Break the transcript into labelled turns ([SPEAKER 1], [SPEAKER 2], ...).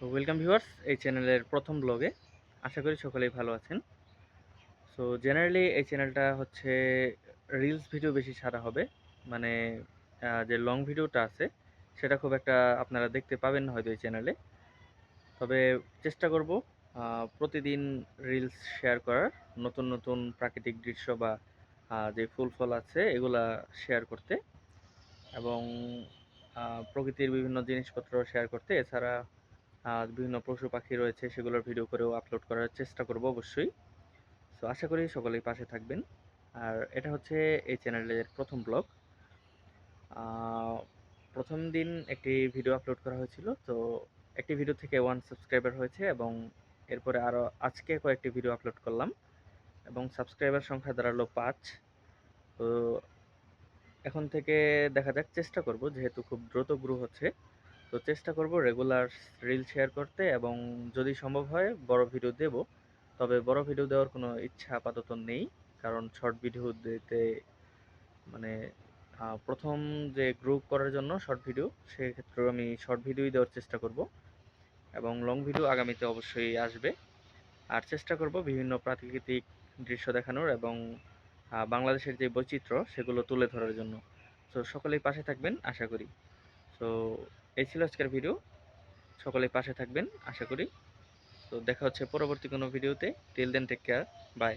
[SPEAKER 1] তো welcome viewers এই চ্যানেলের প্রথম ব্লগে। আশা করি সকলেই ভালো আছেন। সো জেনারেলি এই চ্যানেলটা হচ্ছে রিলস ভিডিও বেশি ছাড়া হবে। মানে যে লং ভিডিওটা আছে সেটা খুব একটা আপনারা দেখতে পাবেন না হয়তো এই চ্যানেলে। তবে চেষ্টা করব প্রতিদিন রিলস শেয়ার করার, নতুন নতুন প্রাকৃতিক দৃশ্য বা যে ফুল ফল আছে এগুলা শেয়ার করতে, এবং প্রকৃতির বিভিন্ন জিনিসপত্র শেয়ার করতে। এছাড়া বিভিন্ন পশু পাখি রয়েছে সেগুলোর ভিডিও করেও আপলোড করার চেষ্টা করব অবশ্যই। তো আশা করি সকলেই পাশে থাকবেন। আর এটা হচ্ছে এই চ্যানেলের প্রথম ব্লগ। প্রথম দিন একটি ভিডিও আপলোড করা হয়েছিল, তো একটি ভিডিও থেকে 1 সাবস্ক্রাইবার হয়েছে, এবং এরপরে আরও আজকে কয়েকটি ভিডিও আপলোড করলাম এবং সাবস্ক্রাইবার সংখ্যা দাঁড়ালো 5। তো এখন থেকে দেখা যাক, চেষ্টা করব, যেহেতু খুব দ্রুত গ্রো হচ্ছে, তো চেষ্টা করব রেগুলার রিল শেয়ার করতে, এবং যদি সম্ভব হয় বড় ভিডিও দেব। তবে বড় ভিডিও দেওয়ার কোনো ইচ্ছা আপাতত নেই, কারণ শর্ট ভিডিও দিতে মানে প্রথম যে গ্রুপ করার জন্য শর্ট ভিডিও, সেক্ষেত্রেও আমি শর্ট ভিডিওই দেওয়ার চেষ্টা করব, এবং লং ভিডিও আগামীতে অবশ্যই আসবে। আর চেষ্টা করব বিভিন্ন প্রাকৃতিক দৃশ্য দেখানোর, এবং বাংলাদেশের যে বৈচিত্র্য সেগুলো তুলে ধরার জন্য। তো সকলেই পাশে থাকবেন আশা করি। তো এই ছিল আজকের ভিডিও। সকলেই পাশে থাকবেন আশা করি। তো দেখা হচ্ছে পরবর্তী কোনো ভিডিওতে। Till then, take care, by.